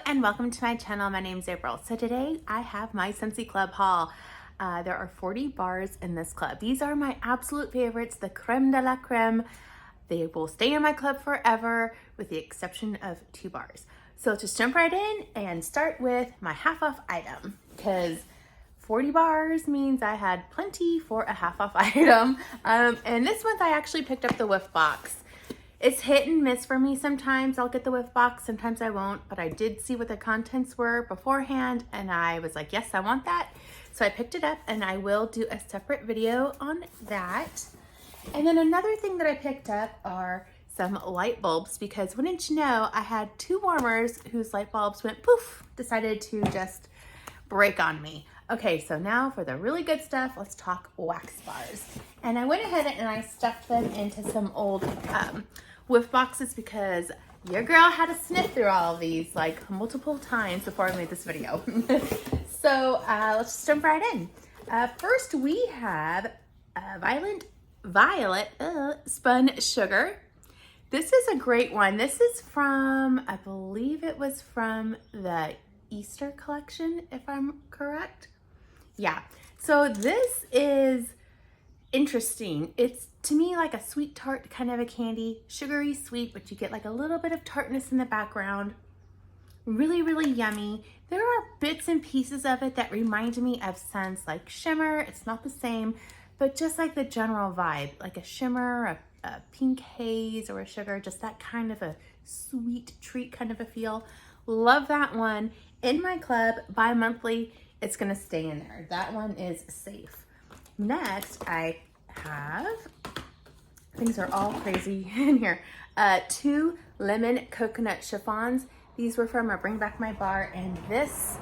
and welcome to my channel. My name's April. So today I have my Scentsy Club haul. There are 40 bars in this club. These are my absolute favorites, the crème de la crème. They will stay in my club forever with the exception of 2 bars. So let's just jump right in and start with my half off item because 40 bars means I had plenty for a half off item. And this month I actually picked up the Whiff box. It's hit and miss for me. Sometimes I'll get the Whiff box, sometimes I won't, but I did see what the contents were beforehand and I was like, yes, I want that. So I picked it up and I will do a separate video on that. And then another thing that I picked up are some light bulbs because wouldn't you know, I had 2 warmers whose light bulbs went poof, decided to just break on me. Okay, so now for the really good stuff, let's talk wax bars. And I went ahead and I stuffed them into some old Whiff boxes because your girl had to sniff through all of these like multiple times before I made this video. So let's just jump right in. First we have Violet Spun Sugar. This is a great one. This is from, I believe it was from the Easter collection, if I'm correct. Yeah, so this is interesting. It's to me like a sweet tart kind of a candy, sugary sweet, but you get like a little bit of tartness in the background. Really, really yummy. There are bits and pieces of it that remind me of scents like Shimmer. It's not the same, but just like the general vibe, like a Shimmer, a pink haze, or a sugar, just that kind of a sweet treat kind of a feel. Love that one. In my club, bi-monthly, it's gonna stay in there. That one is safe. Next, I have, things are all crazy in here, 2 lemon coconut chiffons. These were from a Bring Back My Bar, and this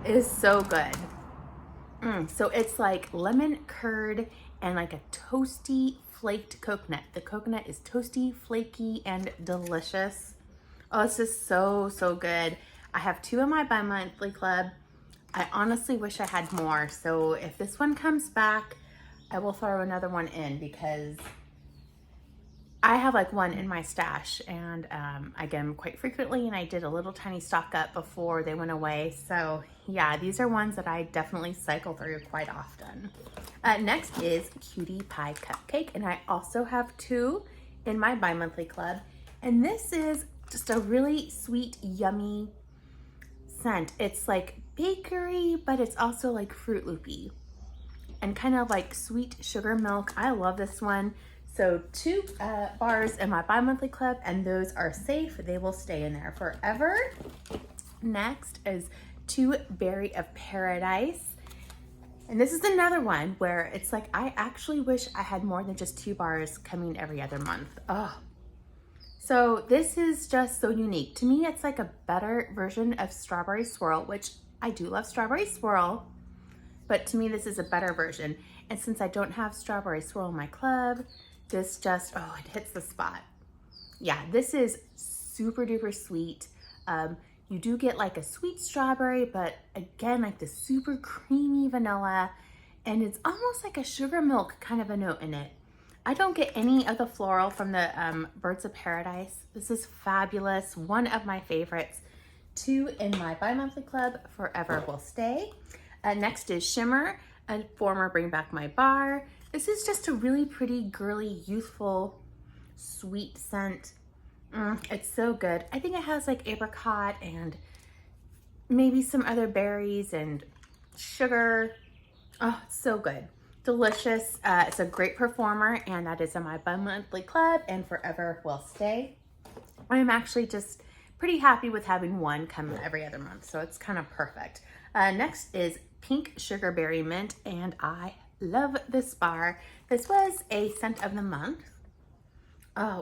is so good. So it's like lemon curd and like a toasty flaked coconut. The coconut is toasty, flaky, and delicious. Oh, it's just so, so good. I have 2 in my bi-monthly club. I honestly wish I had more. So if this one comes back, I will throw another one in because I have like 1 in my stash and I get them quite frequently, and I did a little tiny stock up before they went away. So yeah, these are ones that I definitely cycle through quite often. Next is Cutie Pie Cupcake, and I also have 2 in my bi-monthly club. And this is just a really sweet, yummy scent. It's like bakery, but it's also like Fruit Loopy and kind of like sweet sugar milk. I love this one. So 2 bars in my bi-monthly club, and those are safe. They will stay in there forever. Next is 2 Berry of Paradise. And this is another one where it's like, I actually wish I had more than just 2 bars coming every other month. Oh, so this is just so unique. To me, it's like a better version of Strawberry Swirl, which I do love Strawberry Swirl, but to me, this is a better version. And since I don't have Strawberry Swirl in my club, this just, oh, it hits the spot. Yeah, this is super duper sweet. You do get like a sweet strawberry, but again, like the super creamy vanilla, and it's almost like a sugar milk kind of a note in it. I don't get any of the floral from the Birds of Paradise. This is fabulous, one of my favorites. 2 in my bi-monthly club, forever will stay. Next is Shimmer, a former Bring Back My Bar. This is just a really pretty, girly, youthful, sweet scent. It's so good. I think it has like apricot and maybe some other berries and sugar. Oh, it's so good. Delicious. It's a great performer, and that is in my bi-monthly club and forever will stay. I'm actually just pretty happy with having 1 come every other month, so it's kind of perfect. Next is Pink Sugarberry Mint, and I love this bar. This was a scent of the month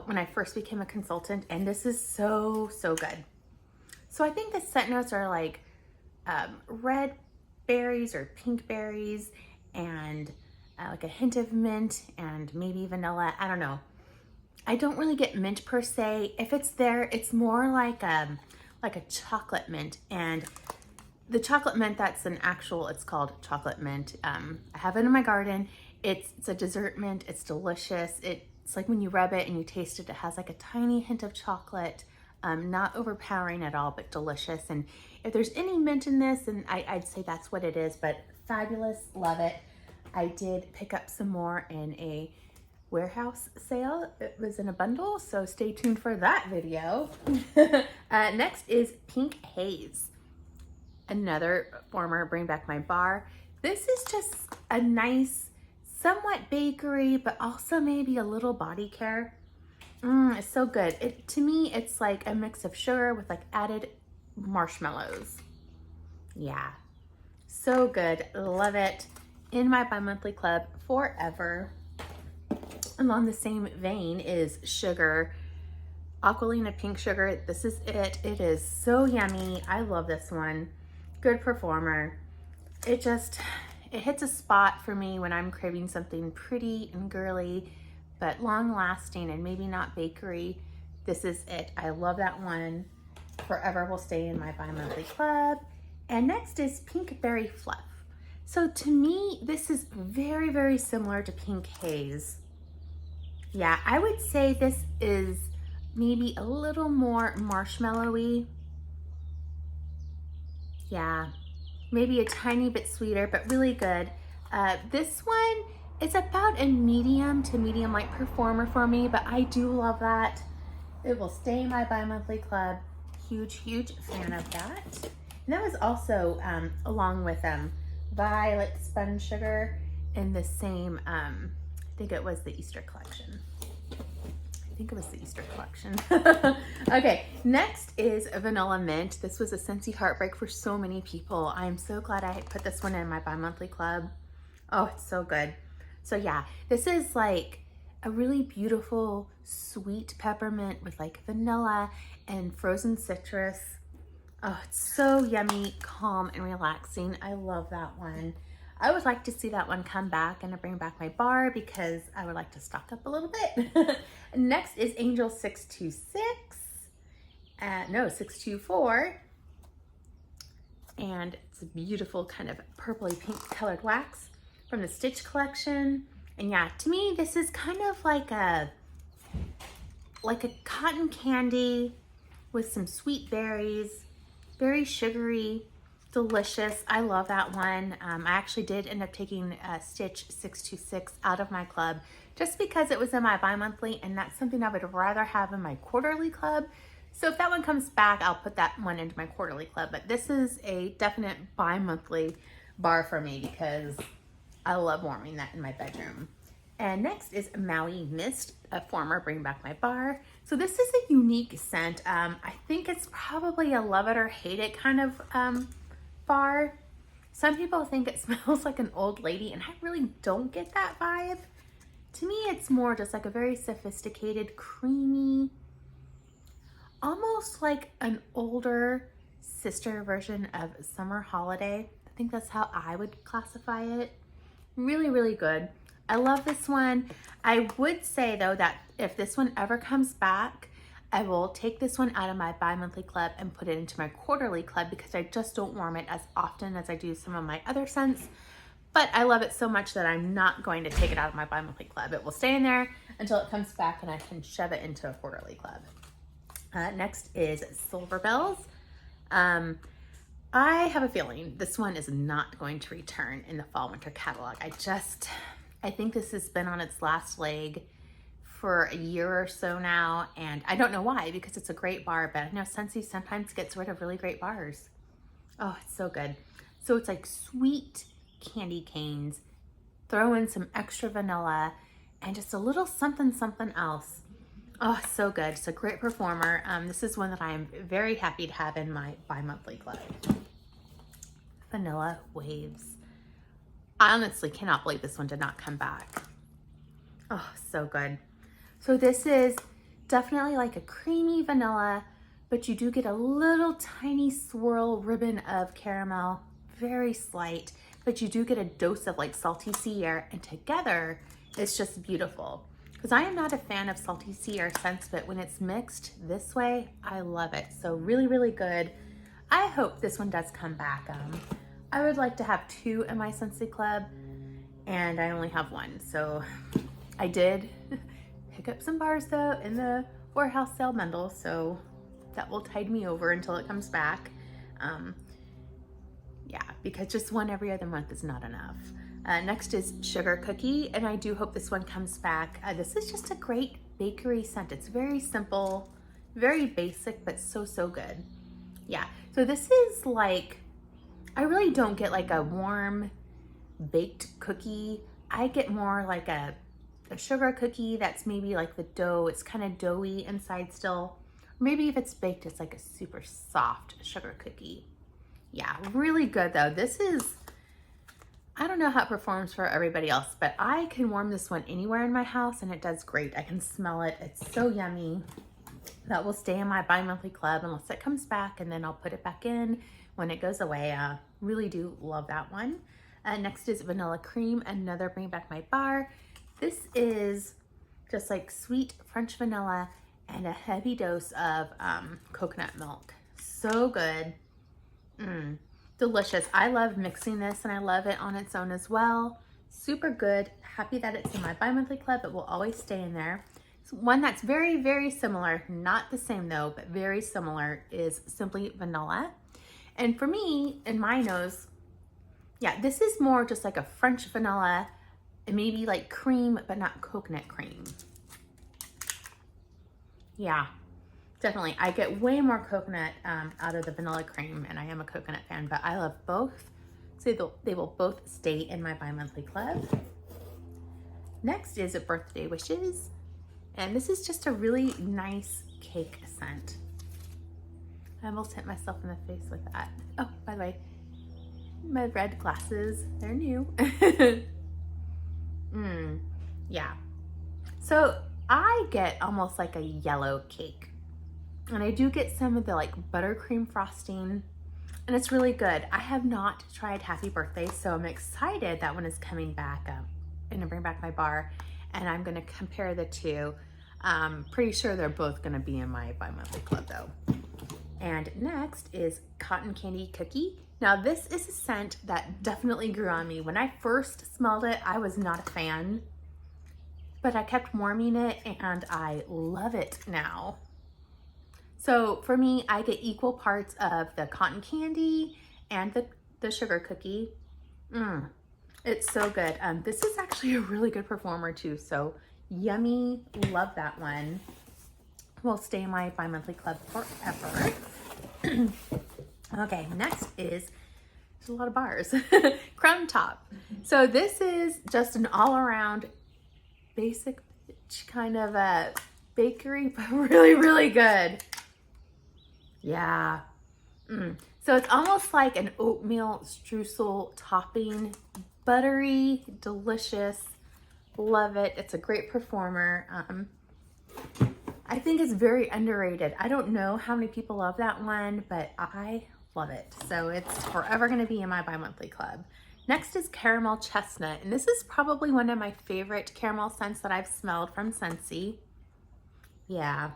when I first became a consultant, and this is so, so good. So I think the scent notes are like red berries or pink berries, and like a hint of mint and maybe vanilla. I don't know. I don't really get mint per se. If it's there, it's more like a chocolate mint, and the chocolate mint that's an actual, it's called chocolate mint. I have it in my garden. It's a dessert mint. It's delicious. It's like when you rub it and you taste it, it has like a tiny hint of chocolate. Not overpowering at all, but delicious. And if there's any mint in this, then I'd say that's what it is, but fabulous, love it. I did pick up some more in a warehouse sale. It was in a bundle, so stay tuned for that video. Next is Pink Haze. Another former Bring Back My Bar. This is just a nice, somewhat bakery, but also maybe a little body care. It's so good. To me, it's like a mix of sugar with like added marshmallows. Yeah, so good. Love it. In my bi-monthly club forever. Along the same vein is Sugar. Aqualina Pink Sugar. This is it. It is so yummy. I love this one. Good performer. It hits a spot for me when I'm craving something pretty and girly, but long lasting and maybe not bakery. This is it. I love that one. Forever will stay in my bi-monthly club. And next is Pinkberry Fluff. So to me, this is very, very similar to Pink Haze. Yeah, I would say this is maybe a little more marshmallowy. Yeah, maybe a tiny bit sweeter, but really good. This one is about a medium to medium light performer for me, but I do love that. It will stay in my bi-monthly club. Huge, huge fan of that. And that was also along with Violet Spun Sugar in the same, I think it was the Easter collection. Okay, next is Vanilla Mint. This was a Scentsy heartbreak for so many people. I'm so glad I put this one in my bi-monthly club. Oh, it's so good. So yeah, this is like a really beautiful sweet peppermint with like vanilla and frozen citrus. Oh, it's so yummy, calm, and relaxing. I love that one. I would like to see that one come back and Bring Back My Bar because I would like to stock up a little bit. Next is Angel 626. No, 624. And it's a beautiful kind of purpley pink colored wax from the Stitch collection. And yeah, to me, this is kind of like a cotton candy with some sweet berries, very sugary, delicious. I love that one. I actually did end up taking Stitch 626 out of my club just because it was in my bi-monthly, and that's something I would rather have in my quarterly club. So if that one comes back, I'll put that one into my quarterly club. But this is a definite bi-monthly bar for me because I love warming that in my bedroom. And next is Maui Mist, a former Bring Back My Bar. So this is a unique scent. I think it's probably a love it or hate it kind of bar. Some people think it smells like an old lady, and I really don't get that vibe. To me, it's more just like a very sophisticated, creamy, almost like an older sister version of Summer Holiday. I think that's how I would classify it. Really, really good. I love this one. I would say though that if this one ever comes back, I will take this one out of my bi-monthly club and put it into my quarterly club because I just don't warm it as often as I do some of my other scents. But I love it so much that I'm not going to take it out of my bi-monthly club. It will stay in there until it comes back and I can shove it into a quarterly club. Next is Silver Bells. I have a feeling this one is not going to return in the fall winter catalog. I think this has been on its last leg for a year or so now, and I don't know why because it's a great bar, but I know Scentsy sometimes gets rid of really great bars. Oh, it's so good. So it's like sweet candy canes, throw in some extra vanilla, and just a little something else. Oh, so good. It's a great performer. This is one that I'm very happy to have in my bi-monthly club. Vanilla Waves. I honestly cannot believe this one did not come back. Oh, so good. So this is definitely like a creamy vanilla, but you do get a little tiny swirl ribbon of caramel, very slight, but you do get a dose of like salty sea air, and together it's just beautiful. Because I am not a fan of salty sea air scents, but when it's mixed this way, I love it. So really, really good. I hope this one does come back. I would like to have 2 in my Scentsy club, and I only have 1. So I did pick up some bars though in the warehouse sale bundle, so that will tide me over until it comes back. Yeah, because just one every other month is not enough. Next is Sugar Cookie, and I do hope this one comes back. This is just a great bakery scent. It's very simple, very basic, but so, so good. Yeah, so this is like, I really don't get like a warm baked cookie. I get more like a sugar cookie that's maybe like the dough. It's kind of doughy inside still. Maybe if it's baked, it's like a super soft sugar cookie. Yeah, really good though. This is, I don't know how it performs for everybody else, but I can warm this one anywhere in my house and it does great. I can smell it. It's so yummy. That will stay in my bi-monthly club unless it comes back, and then I'll put it back in when it goes away. I really do love that one. Next is Vanilla Cream, another Bring Back My Bar. This is just like sweet French vanilla and a heavy dose of coconut milk. So good. Delicious. I love mixing this and I love it on its own as well. Super good. Happy that it's in my bi-monthly club. It will always stay in there. One that's very, very similar, not the same though, but very similar, is Simply Vanilla. And for me, in my nose, yeah, this is more just like a French vanilla and maybe like cream, but not coconut cream. Yeah, definitely. I get way more coconut out of the vanilla cream, and I am a coconut fan, but I love both. So they will both stay in my bi-monthly club. Next is a Birthday Wishes. And this is just a really nice cake scent. I almost hit myself in the face with that. Oh, by the way, my red glasses, they're new. Yeah. So I get almost like a yellow cake. And I do get some of the like buttercream frosting, and it's really good. I have not tried Happy Birthday, so I'm excited that one is coming back up and to Bring Back My Bar. And I'm gonna compare the two. Pretty sure they're both gonna be in my bi-monthly club though. And next is Cotton Candy Cookie. Now this is a scent that definitely grew on me. When I first smelled it, I was not a fan, but I kept warming it and I love it now. So for me, I get equal parts of the cotton candy and the sugar cookie. It's so good. This is actually a really good performer too. So yummy, love that one. Will stay in my bi-monthly club forever. Okay, next is, there's a lot of bars. Crumb Top. So this is just an all-around basic kind of a bakery, but really, really good. Yeah. So it's almost like an oatmeal streusel topping. Buttery, delicious, love it. It's a great performer. I think it's very underrated. I don't know how many people love that one, but I love it. So it's forever gonna be in my bi-monthly club. Next is Caramel Chestnut, and this is probably one of my favorite caramel scents that I've smelled from Scentsy. Yeah.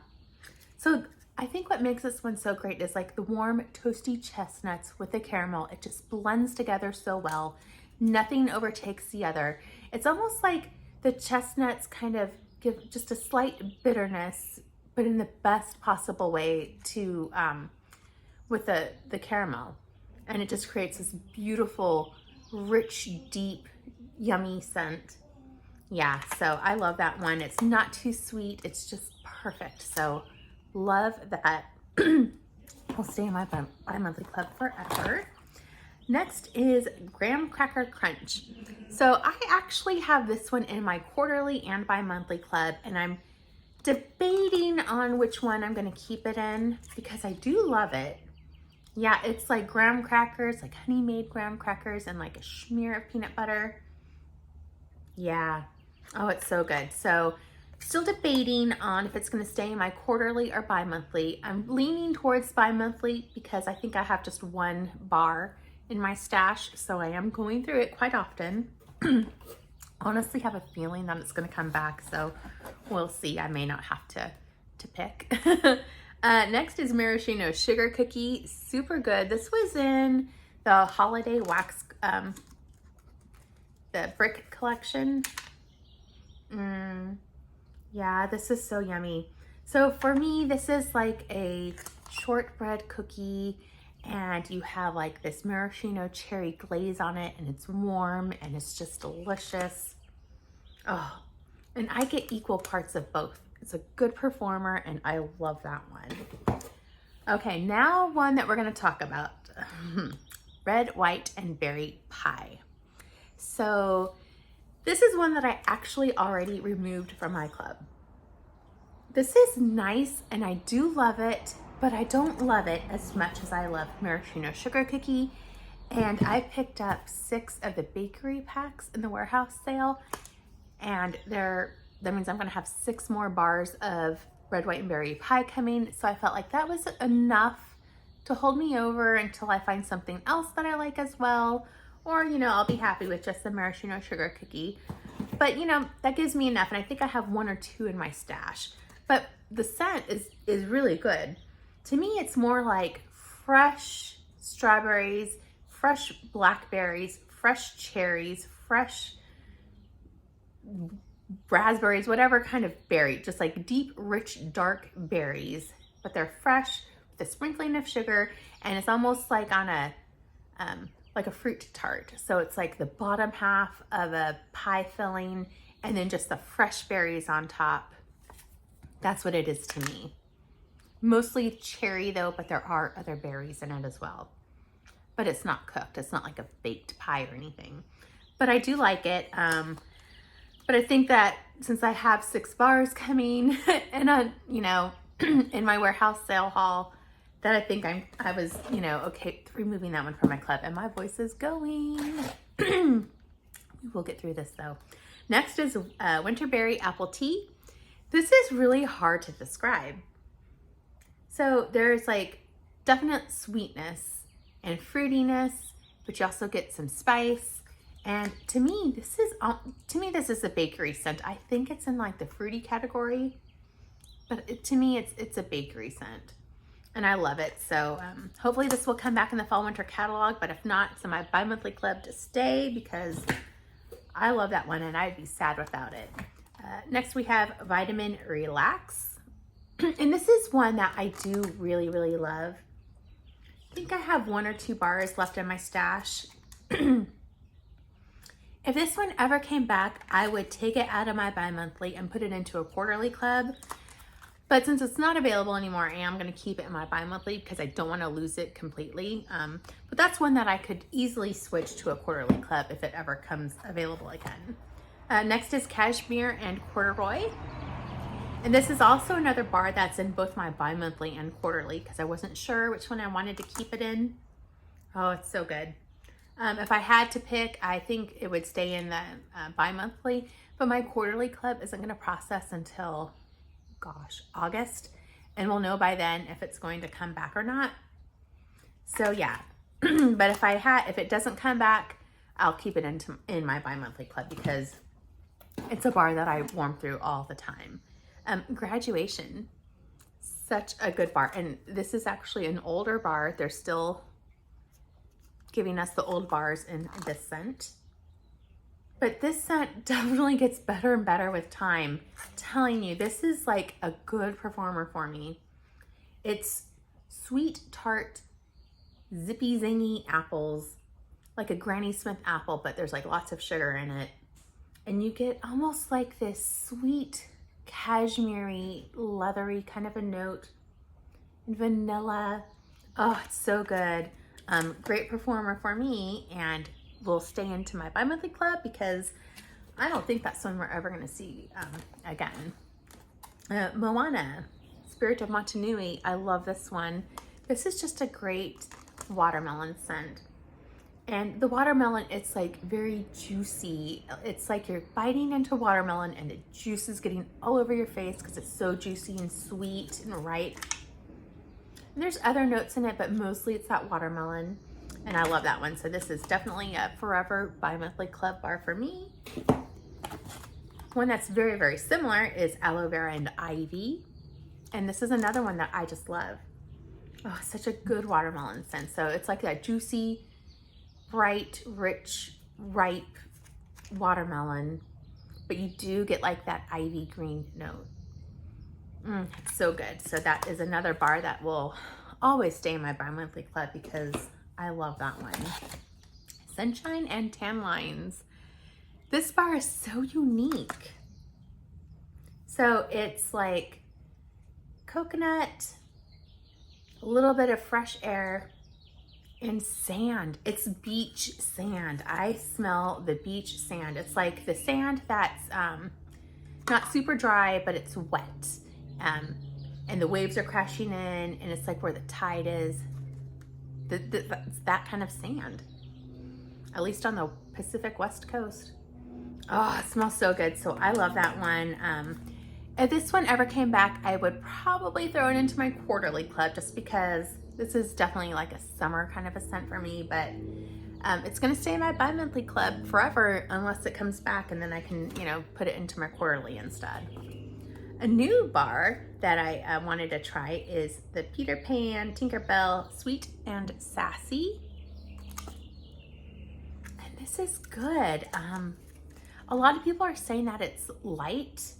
So I think what makes this one so great is like the warm, toasty chestnuts with the caramel. It just blends together so well. Nothing overtakes the other. It's almost like the chestnuts kind of give just a slight bitterness, but in the best possible way to with the caramel. And it just creates this beautiful, rich, deep, yummy scent. Yeah, so I love that one. It's not too sweet. It's just perfect. So love that. I'll stay in my bi-monthly club forever. Next is Graham Cracker Crunch. So I actually have this one in my quarterly and bi-monthly club, and I'm debating on which one I'm gonna keep it in because I do love it. Yeah, it's like graham crackers, like honey-made graham crackers and like a smear of peanut butter. Yeah, oh, it's so good. So still debating on if it's gonna stay in my quarterly or bi-monthly. I'm leaning towards bi-monthly because I think I have just one bar in my stash, so I am going through it quite often. Honestly have a feeling that it's gonna come back, so we'll see. I may not have to pick. Next is Maraschino Sugar Cookie. Super good. This was in the holiday wax, the brick collection. Yeah, this is so yummy. So for me, this is like a shortbread cookie, and you have like this maraschino cherry glaze on it, and it's warm and it's just delicious. Oh, and I get equal parts of both. It's a good performer, and I love that one. Okay, now one that we're gonna talk about. Red, white, and berry pie. So this is one that I actually already removed from my club. This is nice and I do love it, but I don't love it as much as I love maraschino sugar cookie. And I picked up 6 of the bakery packs in the warehouse sale, and that means I'm gonna have 6 more bars of red, white, and berry pie coming. So I felt like that was enough to hold me over until I find something else that I like as well. Or, you know, I'll be happy with just the maraschino sugar cookie. But, you know, that gives me enough. And I think I have 1 or 2 in my stash. But the scent is really good. To me, it's more like fresh strawberries, fresh blackberries, fresh cherries, fresh raspberries, whatever kind of berry. Just like deep, rich, dark berries. But they're fresh, the sprinkling of sugar, and it's almost like on a like a fruit tart. So it's like the bottom half of a pie filling and then just the fresh berries on top. That's what it is to me. Mostly cherry though, but there are other berries in it as well. But it's not cooked. It's not like a baked pie or anything. But I do like it. But I think that since I have 6 bars coming and you know, in my warehouse sale haul, that I think I was, you know, okay removing that one from my club. And my voice is going. We'll get through this though. Next is Winterberry Apple Tea. This is really hard to describe. So there's like definite sweetness and fruitiness, but you also get some spice. And to me, this is a bakery scent. I think it's in like the fruity category, but to me, it's a bakery scent. And I love it. So hopefully this will come back in the fall winter catalog, but if not, it's in my bi-monthly club to stay because I love that one and I'd be sad without it. Next we have Vitamin Relax. And this is one that I do really, really love. I think I have 1 or 2 bars left in my stash. If this one ever came back, I would take it out of my bi-monthly and put it into a quarterly club. But since it's not available anymore, I am going to keep it in my bi-monthly because I don't want to lose it completely. But that's one that I could easily switch to a quarterly club if it ever comes available again. Next is Cashmere and Corduroy. And this is also another bar that's in both my bi-monthly and quarterly because I wasn't sure which one I wanted to keep it in. Oh, it's so good. If I had to pick, I think it would stay in the bi-monthly, but my quarterly club isn't going to process until, gosh, August, and we'll know by then if it's going to come back or not. So yeah, but if it doesn't come back, I'll keep it in my bi-monthly club because it's a bar that I warm through all the time. Graduation, such a good bar, and this is actually an older bar. They're still giving us the old bars in this scent. But this scent definitely gets better and better with time. I'm telling you, this is like a good performer for me. It's sweet, tart, zippy, zingy apples, like a Granny Smith apple, but there's like lots of sugar in it. And you get almost like this sweet, cashmere, leathery kind of a note. And vanilla. Oh, it's so good. Great performer for me, and will stay into my bi-monthly club because I don't think that's one we're ever going to see again. Moana, Spirit of Motunui. I love this one. This is just a great watermelon scent. And the watermelon, it's like very juicy. It's like you're biting into watermelon and the juice is getting all over your face because it's so juicy and sweet and ripe. And there's other notes in it, but mostly it's that watermelon. And I love that one. So this is definitely a forever bi-monthly club bar for me. One that's very, very similar is Aloe Vera and Ivy. And this is another one that I just love. Oh, such a good watermelon scent. So it's like that juicy, bright, rich, ripe watermelon, but you do get like that ivy green note. It's so good. So that is another bar that will always stay in my bi-monthly club because I love that one. Sunshine and Tan Lines. This bar is so unique. So it's like coconut, a little bit of fresh air, and sand. It's beach sand. I smell the beach sand. It's like the sand that's not super dry, but it's wet. And the waves are crashing in, and it's like where the tide is. It's that kind of sand, at least on the Pacific West Coast. Oh, it smells so good. So I love that one. If this one ever came back, I would probably throw it into my quarterly club just because this is definitely like a summer kind of a scent for me, but it's gonna stay in my bi-monthly club forever unless it comes back, and then I can, you know, put it into my quarterly instead. A new bar that I wanted to try is the Peter Pan Tinkerbell Sweet and Sassy. And this is good. A lot of people are saying that it's light,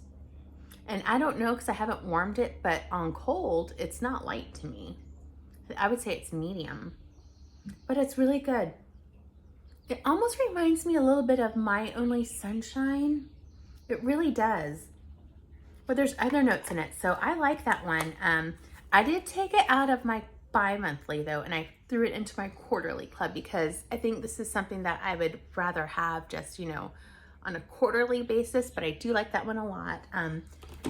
and I don't know because I haven't warmed it, but on cold, it's not light to me. I would say it's medium, but it's really good. It almost reminds me a little bit of My Only Sunshine. It really does. But there's other notes in it, so I like that one. I did take it out of my bi-monthly though, and I threw it into my quarterly club because I think this is something that I would rather have just, you know, on a quarterly basis, but I do like that one a lot. And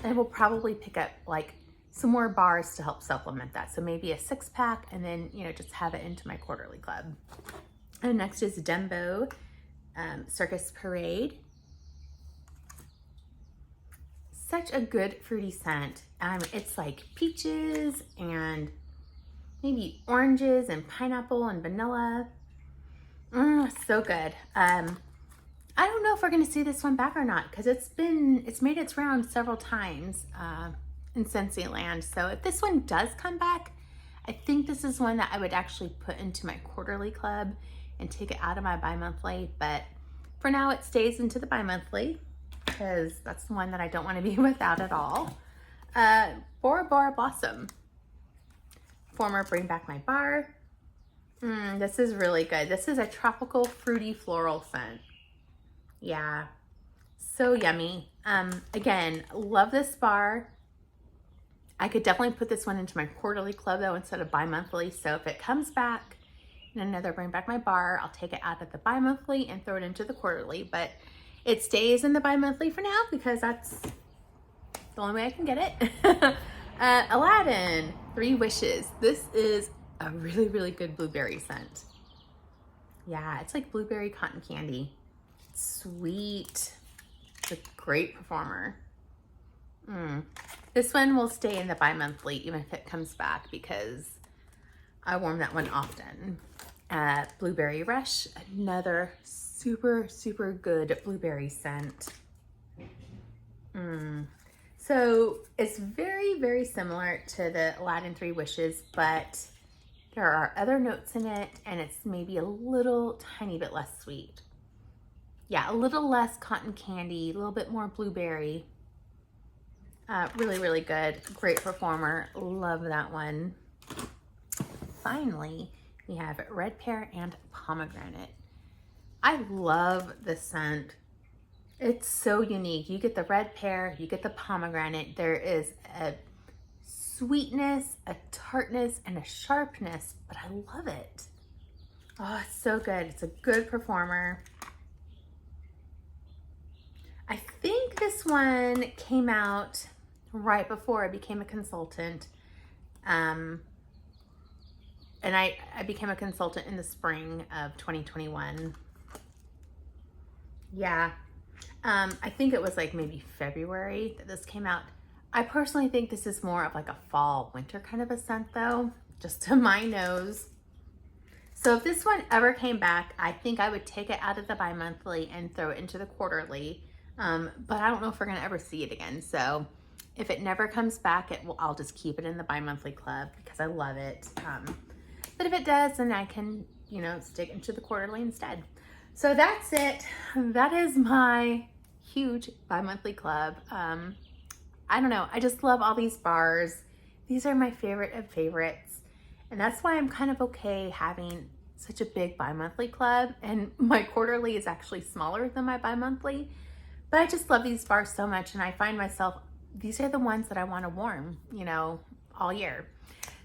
we'll probably pick up like some more bars to help supplement that. So maybe a 6-pack, and then, you know, just have it into my quarterly club. And next is Dumbo Circus Parade. Such a good fruity scent. It's like peaches and maybe oranges and pineapple and vanilla. So good. I don't know if we're gonna see this one back or not because it's made its round several times in Scentsy land. So if this one does come back, I think this is one that I would actually put into my quarterly club and take it out of my bi-monthly. But for now, it stays into the bi-monthly because that's the one that I don't want to be without at all. Bora Blossom. Former Bring Back My Bar. This is really good. This is a tropical fruity floral scent. Yeah, so yummy. Again, love this bar. I could definitely put this one into my quarterly club though instead of bi-monthly. So if it comes back in another Bring Back My Bar, I'll take it out of the bi-monthly and throw it into the quarterly. But it stays in the bi-monthly for now because that's the only way I can get it. Aladdin, 3 Wishes. This is a really, really good blueberry scent. Yeah, it's like blueberry cotton candy. Sweet. It's a great performer. This one will stay in the bi-monthly even if it comes back because I warm that one often. Blueberry Rush, another super, super good blueberry scent. So it's very, very similar to the Aladdin 3 Wishes, but there are other notes in it and it's maybe a little tiny bit less sweet. Yeah, a little less cotton candy, a little bit more blueberry. Really, really good. Great performer. Love that one. Finally, we have Red Pear and Pomegranate. I love this scent. It's so unique. You get the red pear, you get the pomegranate. There is a sweetness, a tartness, and a sharpness, but I love it. Oh, it's so good. It's a good performer. I think this one came out right before I became a consultant. And I became a consultant in the spring of 2021. Yeah. I think it was like maybe February that this came out. I personally think this is more of like a fall winter kind of a scent though, just to my nose. So if this one ever came back, I think I would take it out of the bi-monthly and throw it into the quarterly. But I don't know if we're gonna ever see it again. So if it never comes back, I'll just keep it in the bi-monthly club because I love it. But if it does, then I can, you know, stick into the quarterly instead. So that's it. That is my huge bi-monthly club. I don't know. I just love all these bars. These are my favorite of favorites. And that's why I'm kind of okay having such a big bi-monthly club. And my quarterly is actually smaller than my bi-monthly. But I just love these bars so much. And I find myself, these are the ones that I want to warm, you know, all year.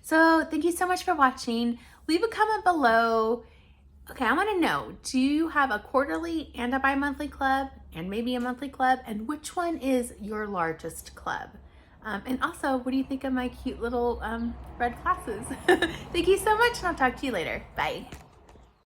So thank you so much for watching. Leave a comment below. Okay, I want to know, do you have a quarterly and a bi-monthly club and maybe a monthly club? And which one is your largest club? And also, what do you think of my cute little red glasses? Thank you so much, and I'll talk to you later. Bye.